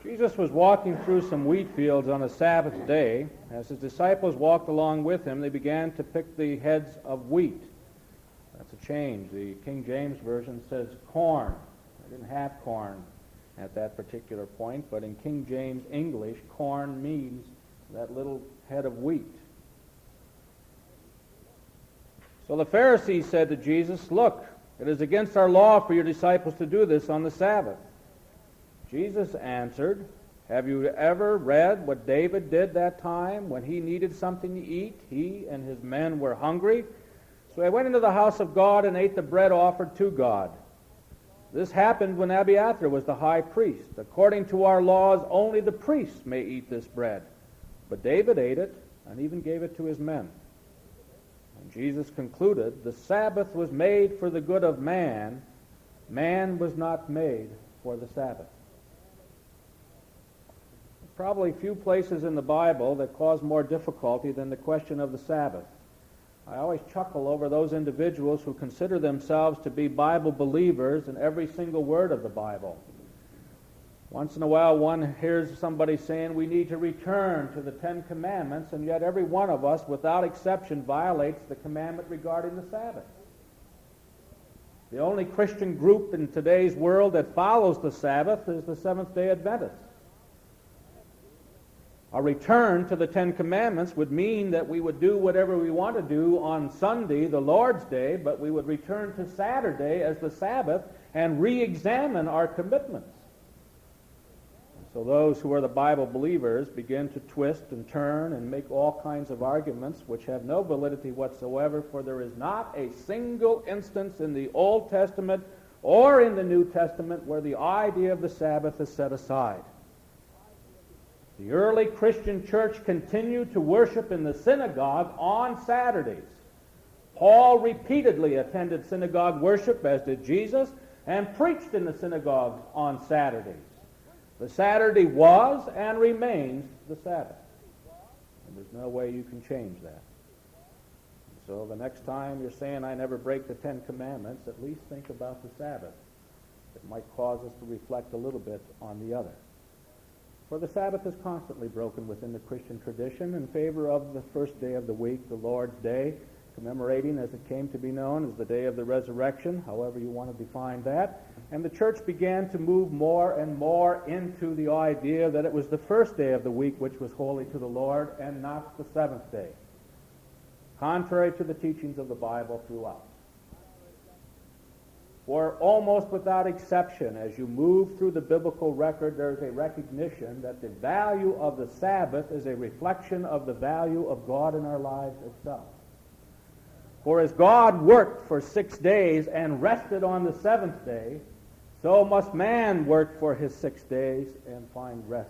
Jesus was walking through some wheat fields on a Sabbath day. As his disciples walked along with him, they began to pick the heads of wheat. That's a change. The King James Version says corn. They didn't have corn at that particular point, but in King James English, corn means that little head of wheat. So the Pharisees said to Jesus, "Look, it is against our law for your disciples to do this on the Sabbath." Jesus answered, "Have you ever read what David did that time when he needed something to eat? He and his men were hungry. So he went into the house of God and ate the bread offered to God. This happened when Abiathar was the high priest. According to our laws, only the priests may eat this bread. But David ate it and even gave it to his men." And Jesus concluded, "The Sabbath was made for the good of man. Man was not made for the Sabbath." Probably few places in the Bible that cause more difficulty than the question of the Sabbath. I always chuckle over those individuals who consider themselves to be Bible believers in every single word of the Bible. Once in a while one hears somebody saying we need to return to the Ten Commandments, and yet every one of us, without exception, violates the commandment regarding the Sabbath. The only Christian group in today's world that follows the Sabbath is the Seventh-day Adventists. A return to the Ten Commandments would mean that we would do whatever we want to do on Sunday, the Lord's Day, but we would return to Saturday as the Sabbath and re-examine our commitments. So those who are the Bible believers begin to twist and turn and make all kinds of arguments which have no validity whatsoever, for there is not a single instance in the Old Testament or in the New Testament where the idea of the Sabbath is set aside. The early Christian church continued to worship in the synagogue on Saturdays. Paul repeatedly attended synagogue worship, as did Jesus, and preached in the synagogues on Saturdays. The Saturday was and remains the Sabbath. And there's no way you can change that. So the next time you're saying, "I never break the Ten Commandments," at least think about the Sabbath. It might cause us to reflect a little bit on the other. For the Sabbath is constantly broken within the Christian tradition in favor of the first day of the week, the Lord's Day, commemorating, as it came to be known, as the day of the resurrection, however you want to define that. And the church began to move more and more into the idea that it was the first day of the week which was holy to the Lord and not the seventh day, contrary to the teachings of the Bible throughout. For almost without exception, as you move through the biblical record, there's a recognition that the value of the Sabbath is a reflection of the value of God in our lives itself. For as God worked for 6 days and rested on the seventh day, so must man work for his 6 days and find rest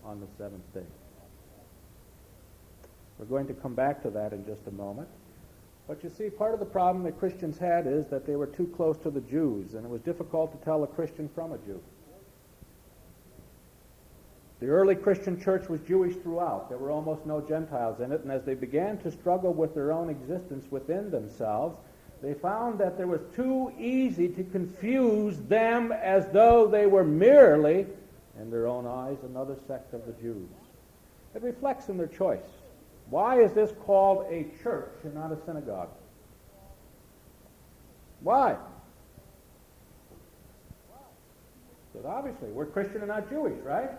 on the seventh day. We're going to come back to that in just a moment. But you see, part of the problem that Christians had is that they were too close to the Jews, and it was difficult to tell a Christian from a Jew. The early Christian church was Jewish throughout. There were almost no Gentiles in it, and as they began to struggle with their own existence within themselves, they found that there was too easy to confuse them as though they were merely, in their own eyes, another sect of the Jews. It reflects in their choice. Why is this called a church and not a synagogue? Why? Because obviously we're Christian and not Jewish, right?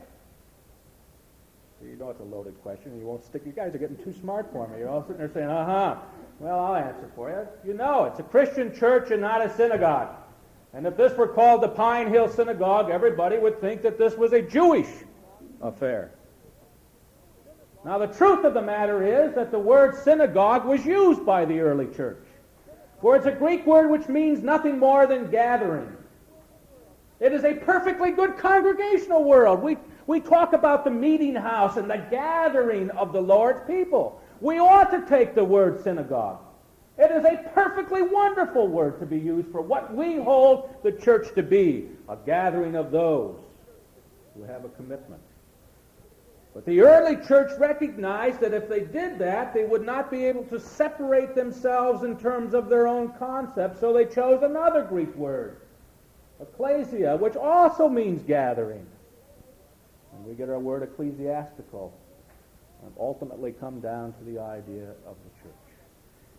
You know it's a loaded question. You won't stick. You guys are getting too smart for me. You're all sitting there saying, well, I'll answer for you. You know it's a Christian church and not a synagogue. And if this were called the Pine Hill Synagogue, everybody would think that this was a Jewish affair. Now, the truth of the matter is that the word synagogue was used by the early church. For it's a Greek word which means nothing more than gathering. It is a perfectly good congregational word. We talk about the meeting house and the gathering of the Lord's people. We ought to take the word synagogue. It is a perfectly wonderful word to be used for what we hold the church to be, a gathering of those who have a commitment. But the early church recognized that if they did that, they would not be able to separate themselves in terms of their own concept, so they chose another Greek word, ecclesia, which also means gathering. And we get our word ecclesiastical, and ultimately come down to the idea of the church.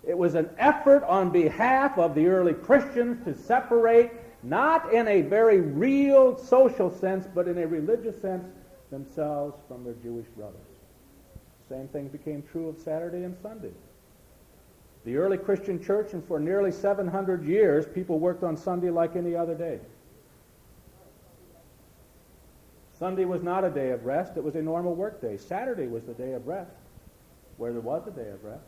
It was an effort on behalf of the early Christians to separate, not in a very real social sense, but in a religious sense, themselves from their Jewish brothers. Same thing became true of Saturday and Sunday. The early Christian church, and for nearly 700 years, people worked on Sunday like any other day. Sunday was not a day of rest. It was a normal work day. Saturday was the day of rest, where there was a day of rest.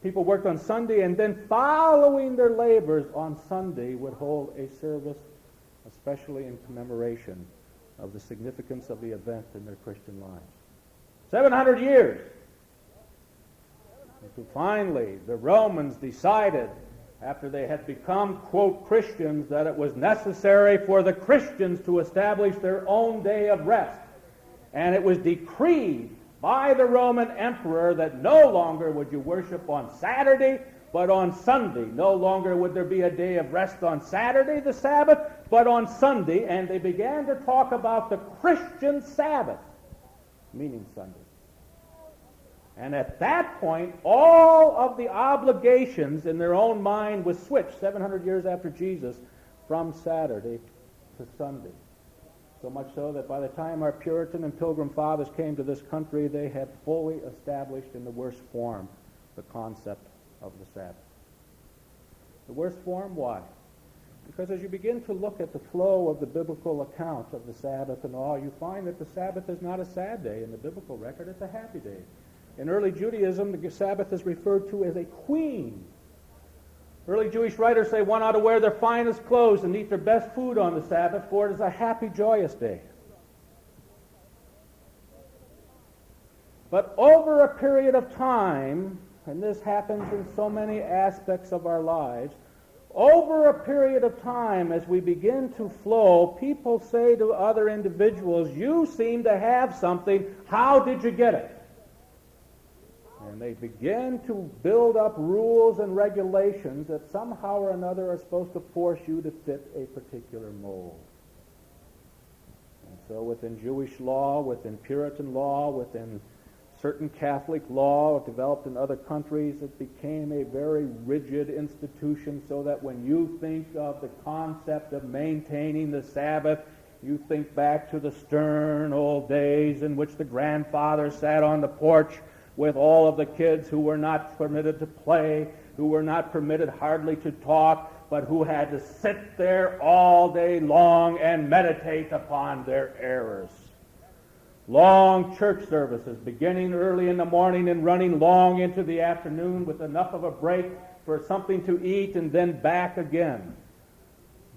People worked on Sunday, and then following their labors on Sunday would hold a service, especially in commemoration of the significance of the event in their Christian lives. 700 years. Until finally the Romans decided, after they had become, quote, Christians, that it was necessary for the Christians to establish their own day of rest. And it was decreed by the Roman emperor that no longer would you worship on Saturday, but on Sunday. No longer would there be a day of rest on Saturday, the Sabbath, but on Sunday. And they began to talk about the Christian Sabbath, meaning Sunday. And at that point, all of the obligations in their own mind was switched, 700 years after Jesus, from Saturday to Sunday. So much so that by the time our Puritan and Pilgrim fathers came to this country, they had fully established in the worst form the concept of the Sabbath. The worst form, why? Because as you begin to look at the flow of the biblical account of the Sabbath and all, you find that the Sabbath is not a sad day in the biblical record, it's a happy day. In early Judaism, the Sabbath is referred to as a queen. Early Jewish writers say one ought to wear their finest clothes and eat their best food on the Sabbath, for it is a happy, joyous day. But over a period of time, and this happens in so many aspects of our lives, over a period of time, as we begin to flow, people say to other individuals, you seem to have something, how did you get it? And they begin to build up rules and regulations that somehow or another are supposed to force you to fit a particular mold. And so within Jewish law, within Puritan law, within certain Catholic law developed in other countries, it became a very rigid institution, so that when you think of the concept of maintaining the Sabbath, you think back to the stern old days in which the grandfather sat on the porch with all of the kids who were not permitted to play, who were not permitted hardly to talk, but who had to sit there all day long and meditate upon their errors. Long church services, beginning early in the morning and running long into the afternoon with enough of a break for something to eat and then back again.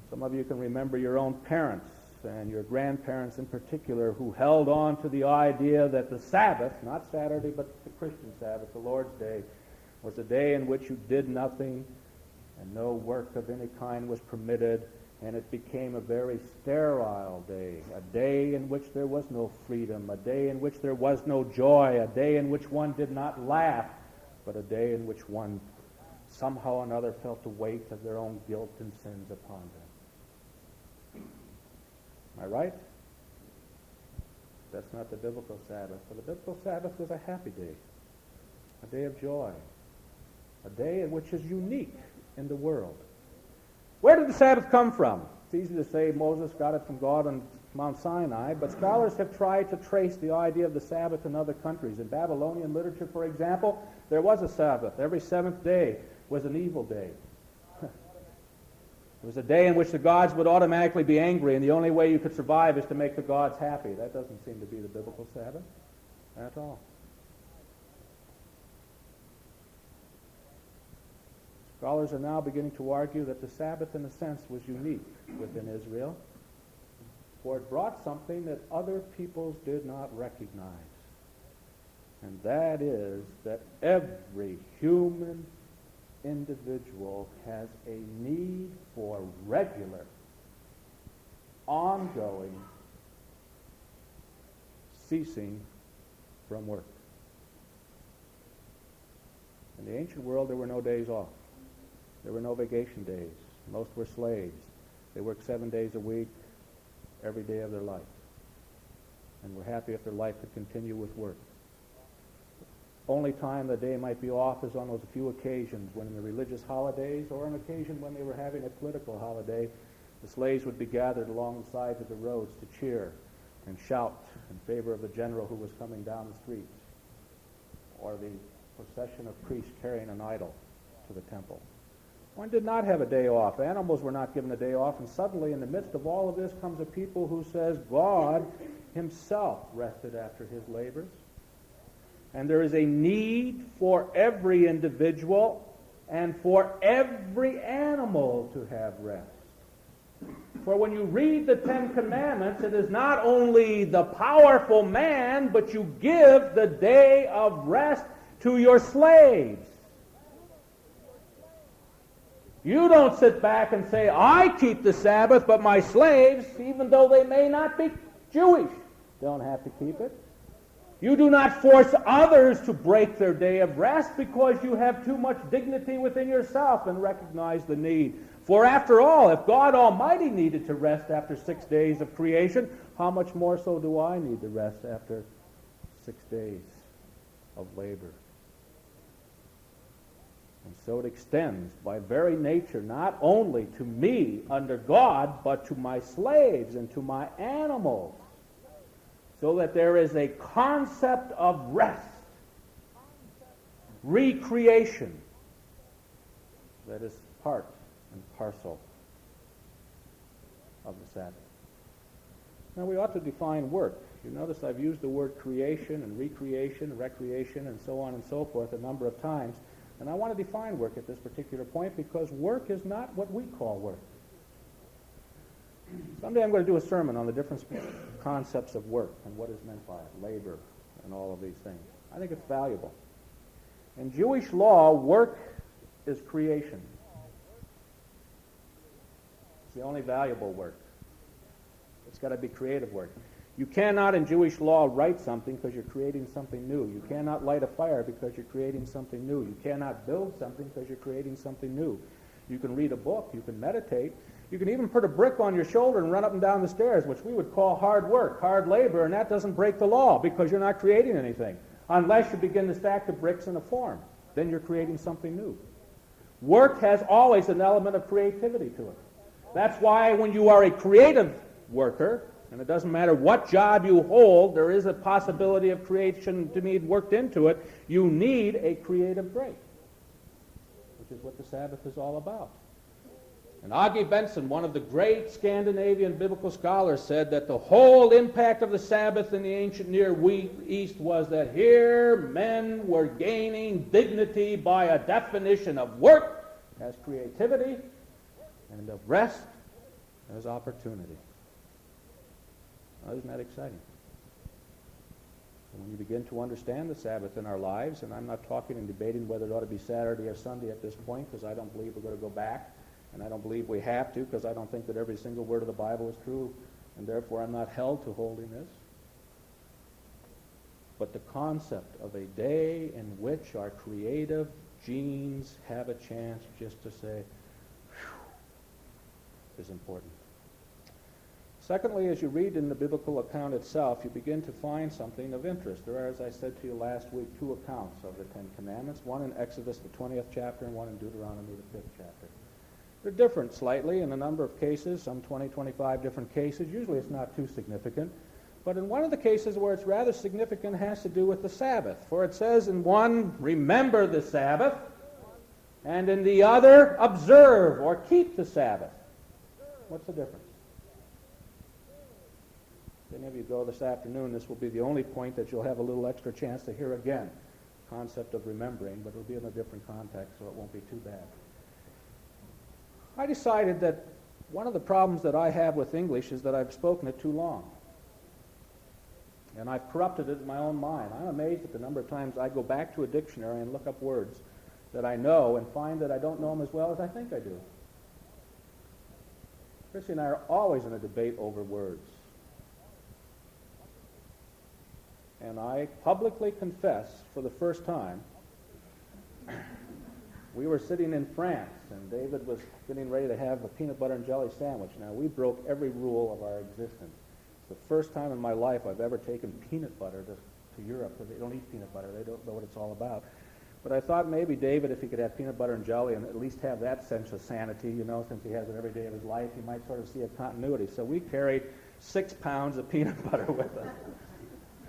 Some of you can remember your own parents and your grandparents in particular, who held on to the idea that the Sabbath, not Saturday, but the Christian Sabbath, the Lord's Day, was a day in which you did nothing and no work of any kind was permitted, and it became a very sterile day, a day in which there was no freedom, a day in which there was no joy, a day in which one did not laugh, but a day in which one somehow or another felt the weight of their own guilt and sins upon them. Am I right? That's not the biblical Sabbath. For the biblical Sabbath was a happy day, a day of joy, a day in which is unique in the world. Where did the Sabbath come from? It's easy to say Moses got it from God on Mount Sinai, but scholars have tried to trace the idea of the Sabbath in other countries. In Babylonian literature, for example, there was a Sabbath. Every seventh day was an evil day. It was a day in which the gods would automatically be angry, and the only way you could survive is to make the gods happy. That doesn't seem to be the biblical Sabbath at all. Scholars are now beginning to argue that the Sabbath, in a sense, was unique within Israel, for it brought something that other peoples did not recognize. And that is that every human individual has a need for regular, ongoing ceasing from work. In the ancient world, there were no days off. There were no vacation days. Most were slaves. They worked 7 days a week, every day of their life. and were happy if their life could continue with work. Only time the day might be off is on those few occasions when in the religious holidays or an occasion when they were having a political holiday, the slaves would be gathered along the sides of the roads to cheer and shout in favor of the general who was coming down the street, or the procession of priests carrying an idol to the temple. One did not have a day off. Animals were not given a day off, and suddenly in the midst of all of this comes a people who says God himself rested after his labors. And there is a need for every individual and for every animal to have rest. For when you read the Ten Commandments, it is not only the powerful man, but you give the day of rest to your slaves. You don't sit back and say, I keep the Sabbath, but my slaves, even though they may not be Jewish, don't have to keep it. You do not force others to break their day of rest because you have too much dignity within yourself and recognize the need. For after all, if God Almighty needed to rest after 6 days of creation, how much more so do I need to rest after 6 days of labor? And so it extends by very nature not only to me under God, but to my slaves and to my animals, so that there is a concept of rest, recreation, that is part and parcel of the Sabbath. Now we ought to define work. You notice I've used the word creation and recreation, recreation, and so on and so forth a number of times. And I want to define work at this particular point because work is not what we call work. Someday I'm going to do a sermon on the different concepts of work and what is meant by it, labor and all of these things. I think it's valuable. In Jewish law, work is creation. It's the only valuable work. It's got to be creative work. You cannot in Jewish law write something because you're creating something new. You cannot light a fire because you're creating something new. You cannot build something because you're creating something new. You can read a book. You can meditate. You can even put a brick on your shoulder and run up and down the stairs, which we would call hard work, hard labor, and that doesn't break the law because you're not creating anything. Unless you begin to stack the bricks in a form. Then you're creating something new. Work has always an element of creativity to it. That's why when you are a creative worker, and it doesn't matter what job you hold, there is a possibility of creation to be worked into it. You need a creative break, which is what the Sabbath is all about. And Augie Benson, one of the great Scandinavian biblical scholars, said that the whole impact of the Sabbath in the ancient Near East was that here men were gaining dignity by a definition of work as creativity and of rest as opportunity. Now, isn't that exciting? When you begin to understand the Sabbath in our lives, and I'm not talking and debating whether it ought to be Saturday or Sunday at this point, because I don't believe we're going to go back, and I don't believe we have to, because I don't think that every single word of the Bible is true, and therefore I'm not held to holding this. But the concept of a day in which our creative genes have a chance just to say, whew, is important. Secondly, as you read in the biblical account itself, you begin to find something of interest. There are, as I said to you last week, two accounts of the Ten Commandments, one in Exodus, the 20th chapter, and one in Deuteronomy, the 5th chapter. They're different slightly in a number of cases, some 20, 25 different cases. Usually it's not too significant. But in one of the cases where it's rather significant, it has to do with the Sabbath. For it says in one, remember the Sabbath, and in the other, observe or keep the Sabbath. What's the difference? If any of you go this afternoon, this will be the only point that you'll have a little extra chance to hear again. Concept of remembering, but it'll be in a different context, so it won't be too bad. I decided that one of the problems that I have with English is that I've spoken it too long. And I've corrupted it in my own mind. I'm amazed at the number of times I go back to a dictionary and look up words that I know and find that I don't know them as well as I think I do. Christy and I are always in a debate over words. And I publicly confess for the first time, we were sitting in France, and David was getting ready to have a peanut butter and jelly sandwich. Now, we broke every rule of our existence. It's the first time in my life I've ever taken peanut butter to Europe, because they don't eat peanut butter. They don't know what it's all about. But I thought maybe David, if he could have peanut butter and jelly and at least have that sense of sanity, since he has it every day of his life, he might sort of see a continuity. So we carried 6 pounds of peanut butter with us,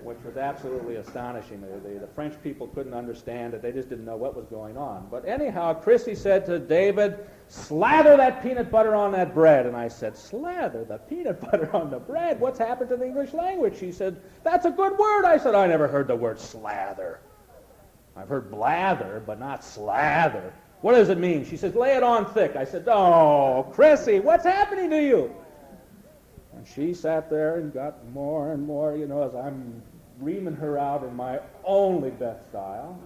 which was absolutely astonishing. The French people couldn't understand it. They just didn't know what was going on. But anyhow, Chrissy said to David, "Slather that peanut butter on that bread." And I said, "Slather the peanut butter on the bread? What's happened to the English language?" She said, "That's a good word." I said, "I never heard the word slather. I've heard blather, but not slather. What does it mean?" She says, "Lay it on thick." I said, "Oh, Chrissy, what's happening to you?" And she sat there and got more and more, as I'm reaming her out in my only best style,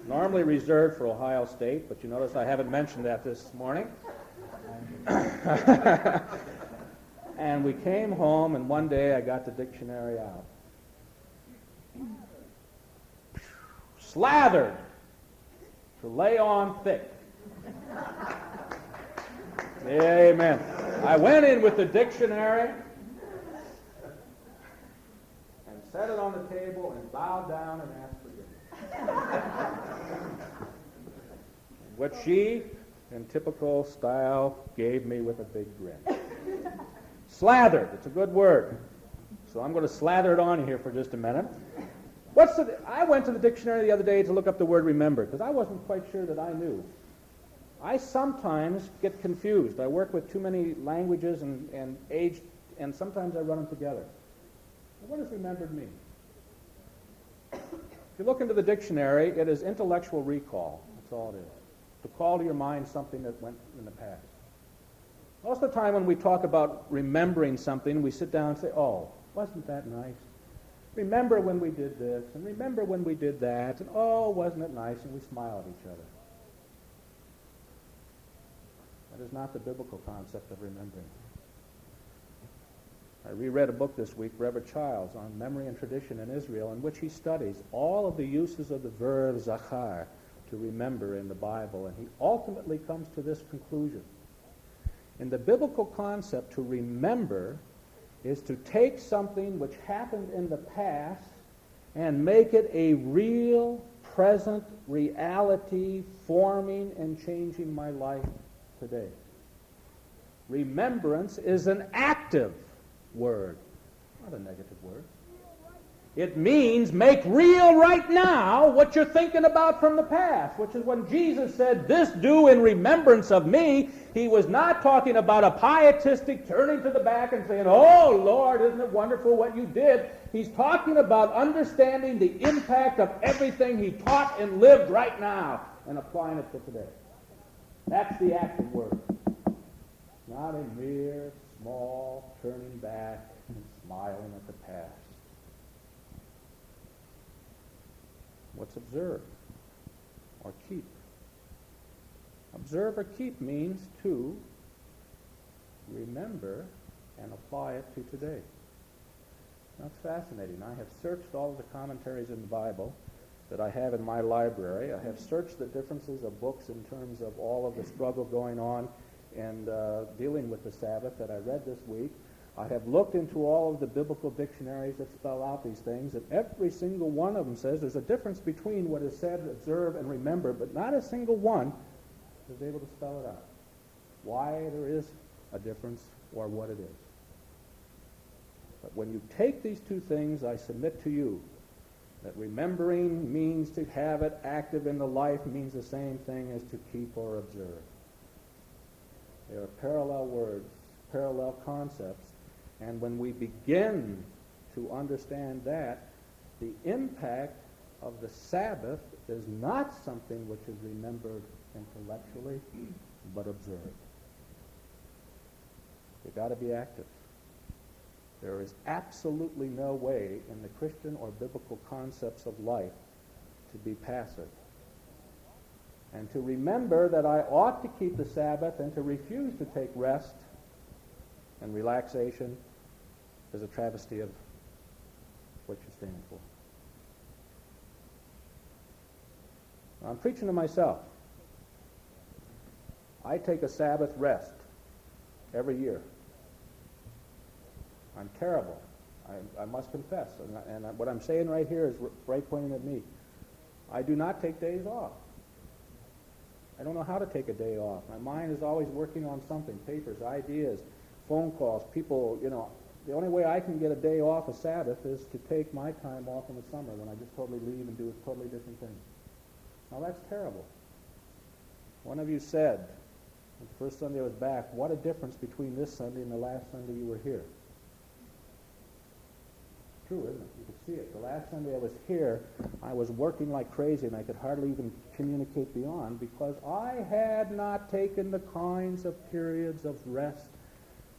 normally reserved for Ohio State, but you notice I haven't mentioned that this morning. And we came home, and one day I got the dictionary out. Slathered, to lay on thick. Amen. I went in with the dictionary and set it on the table and bowed down and asked forgiveness. What she, in typical style, gave me with a big grin. Slathered, it's a good word. So I'm going to slather it on here for just a minute. I went to the dictionary the other day to look up the word remember, because I wasn't quite sure that I knew. I sometimes get confused. I work with too many languages and age, and sometimes I run them together. What does remembered mean? If you look into the dictionary, it is intellectual recall. That's all it is. To call to your mind something that went in the past. Most of the time when we talk about remembering something, we sit down and say, "Oh, wasn't that nice? Remember when we did this, and remember when we did that, and oh, wasn't it nice?" And we smile at each other. That is not the biblical concept of remembering. I reread a book this week, Reverend Childs, on memory and tradition in Israel, in which he studies all of the uses of the verb zachar, to remember, in the Bible, and he ultimately comes to this conclusion. In the biblical concept, to remember is to take something which happened in the past and make it a real, present reality, forming and changing my life today. Remembrance is an active word, not a negative word. It means make real right now what you're thinking about from the past, which is when Jesus said, "This do in remembrance of me." He was not talking about a pietistic turning to the back and saying, "Oh, Lord, isn't it wonderful what you did?" He's talking about understanding the impact of everything he taught and lived right now and applying it to today. That's the active word. Not a mere, small turning back and smiling at the past. What's observe or keep? Observe or keep means to remember and apply it to today. That's fascinating. I have searched all of the commentaries in the Bible that I have in my library. I have searched the differences of books in terms of all of the struggle going on and dealing with the Sabbath that I read this week. I have looked into all of the biblical dictionaries that spell out these things, and every single one of them says there's a difference between what is said, observe, and remember, but not a single one is able to spell it out. Why there is a difference or what it is. But when you take these two things, I submit to you that remembering means to have it active in the life means the same thing as to keep or observe. They are parallel words, parallel concepts. And when we begin to understand that, the impact of the Sabbath is not something which is remembered intellectually, but observed. You've got to be active. There is absolutely no way in the Christian or biblical concepts of life to be passive. And to remember that I ought to keep the Sabbath and to refuse to take rest and relaxation is a travesty of what you stand for. I'm preaching to myself. I take a Sabbath rest every year. I'm terrible. I must confess, and what I'm saying right here is right pointing at me. I do not take days off. I don't know how to take a day off. My mind is always working on something, papers, ideas, phone calls, people, The only way I can get a day off, a Sabbath, is to take my time off in the summer when I just totally leave and do a totally different thing. Now that's terrible. One of you said, the first Sunday I was back, what a difference between this Sunday and the last Sunday you were here. True, isn't it? You could see it. The last Sunday I was here, I was working like crazy, and I could hardly even communicate beyond because I had not taken the kinds of periods of rest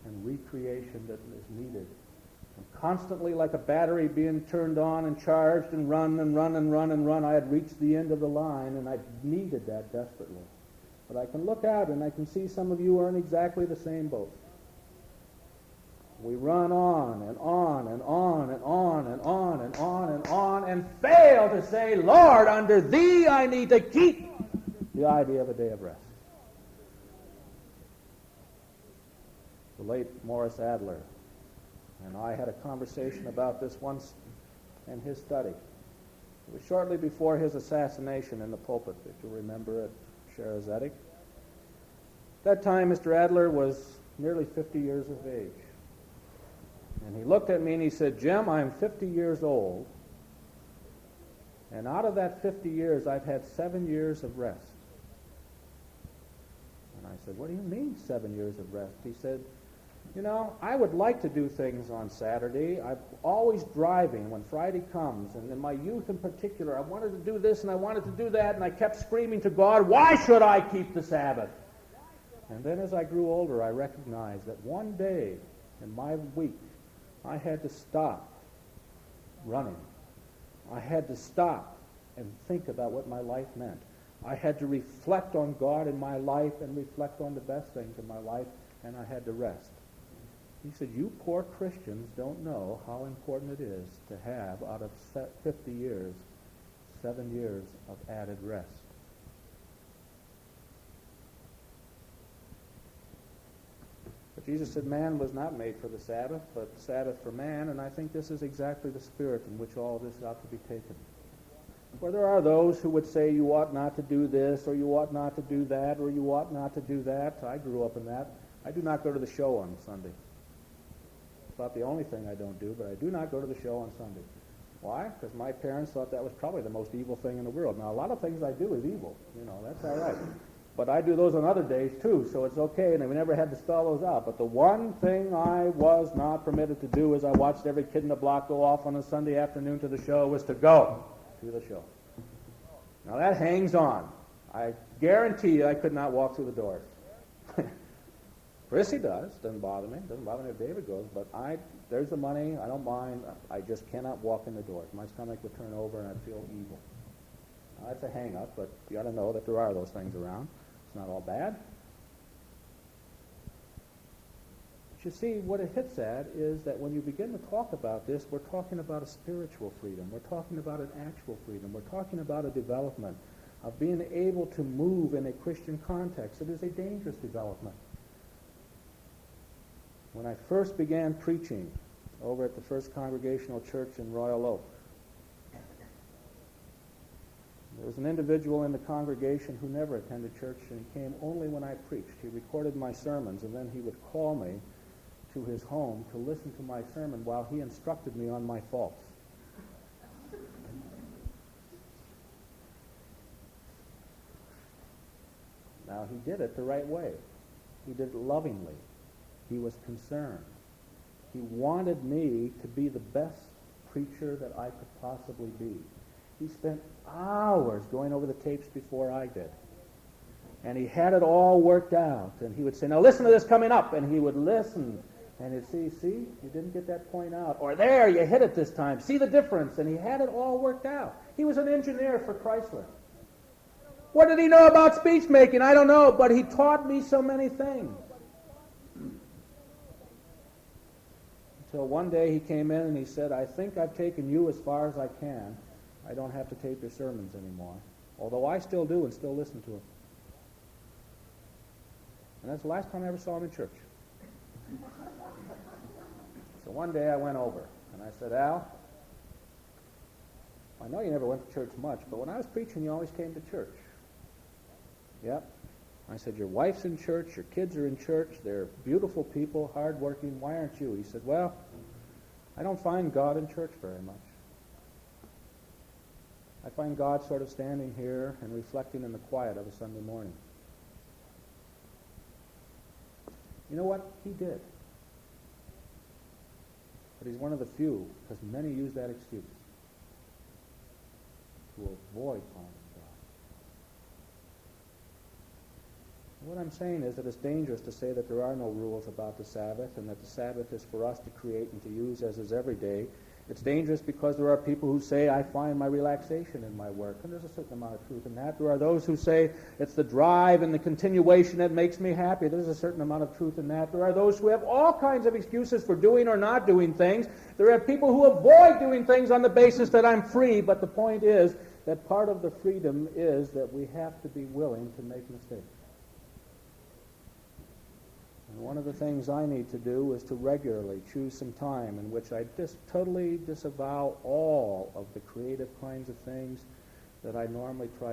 and recreation that is needed. And constantly, like a battery being turned on and charged and run and run and run and run, I had reached the end of the line, and I needed that desperately. But I can look out, and I can see some of you are in exactly the same boat. We run on and on and on and on and on and on and on and fail to say, Lord, under Thee I need to keep the idea of a day of rest. The late Morris Adler and I had a conversation about this once in his study. It was shortly before his assassination in the pulpit, if you remember, at Sherazetic. At that time, Mr. Adler was nearly 50 years of age. And he looked at me and he said, Jim, I'm 50 years old, and out of that 50 years, I've had 7 years of rest. And I said, what do you mean 7 years of rest? He said, I would like to do things on Saturday. I'm always driving when Friday comes, and in my youth in particular, I wanted to do this and I wanted to do that, and I kept screaming to God, why should I keep the Sabbath? And then as I grew older, I recognized that one day in my week, I had to stop running. I had to stop and think about what my life meant. I had to reflect on God in my life and reflect on the best things in my life, and I had to rest. He said, you poor Christians don't know how important it is to have, out of 50 years, 7 years of added rest. But Jesus said man was not made for the Sabbath, but the Sabbath for man, and I think this is exactly the spirit in which all this ought to be taken. For there are those who would say you ought not to do this, or you ought not to do that, or you ought not to do that. I grew up in that. I do not go to the show on Sunday. It's about the only thing I don't do, but I do not go to the show on Sunday. Why? Because my parents thought that was probably the most evil thing in the world. Now, a lot of things I do is evil. That's all right. But I do those on other days, too, so it's okay, and we never had to spell those out. But the one thing I was not permitted to do as I watched every kid in the block go off on a Sunday afternoon to the show was to go to the show. Now, that hangs on. I guarantee you I could not walk through the doors. Chrissy does. Doesn't bother me. Doesn't bother me if David goes. But there's the money. I don't mind. I just cannot walk in the doors. My stomach would turn over and I'd feel evil. Now, that's a hang-up, but you ought to know that there are those things around. It's not all bad. But you see, what it hits at is that when you begin to talk about this, we're talking about a spiritual freedom. We're talking about an actual freedom. We're talking about a development of being able to move in a Christian context. It is a dangerous development. When I first began preaching over at the First Congregational Church in Royal Oak, there was an individual in the congregation who never attended church, and he came only when I preached. He recorded my sermons, and then he would call me to his home to listen to my sermon while he instructed me on my faults. Now, he did it the right way. He did it lovingly. He was concerned. He wanted me to be the best preacher that I could possibly be. He spent hours going over the tapes before I did. And he had it all worked out. And he would say, now listen to this coming up. And he would listen. And he'd say, see, you didn't get that point out. Or there, you hit it this time. See the difference. And he had it all worked out. He was an engineer for Chrysler. What did he know about speech making? I don't know. But he taught me so many things. Until one day he came in and he said, I think I've taken you as far as I can. I don't have to tape your sermons anymore. Although I still do and still listen to them. And that's the last time I ever saw him in church. So one day I went over. And I said, Al, I know you never went to church much, but when I was preaching, you always came to church. Yep. I said, your wife's in church, your kids are in church, they're beautiful people, hardworking, why aren't you? He said, well, I don't find God in church very much. I find God sort of standing here and reflecting in the quiet of a Sunday morning. You know what? He did. But he's one of the few, because many use that excuse to avoid finding God. What I'm saying is that it's dangerous to say that there are no rules about the Sabbath and that the Sabbath is for us to create and to use as is every day. It's dangerous because there are people who say, I find my relaxation in my work, and there's a certain amount of truth in that. There are those who say, it's the drive and the continuation that makes me happy. There's a certain amount of truth in that. There are those who have all kinds of excuses for doing or not doing things. There are people who avoid doing things on the basis that I'm free, but the point is that part of the freedom is that we have to be willing to make mistakes. And one of the things I need to do is to regularly choose some time in which I totally disavow all of the creative kinds of things that I normally try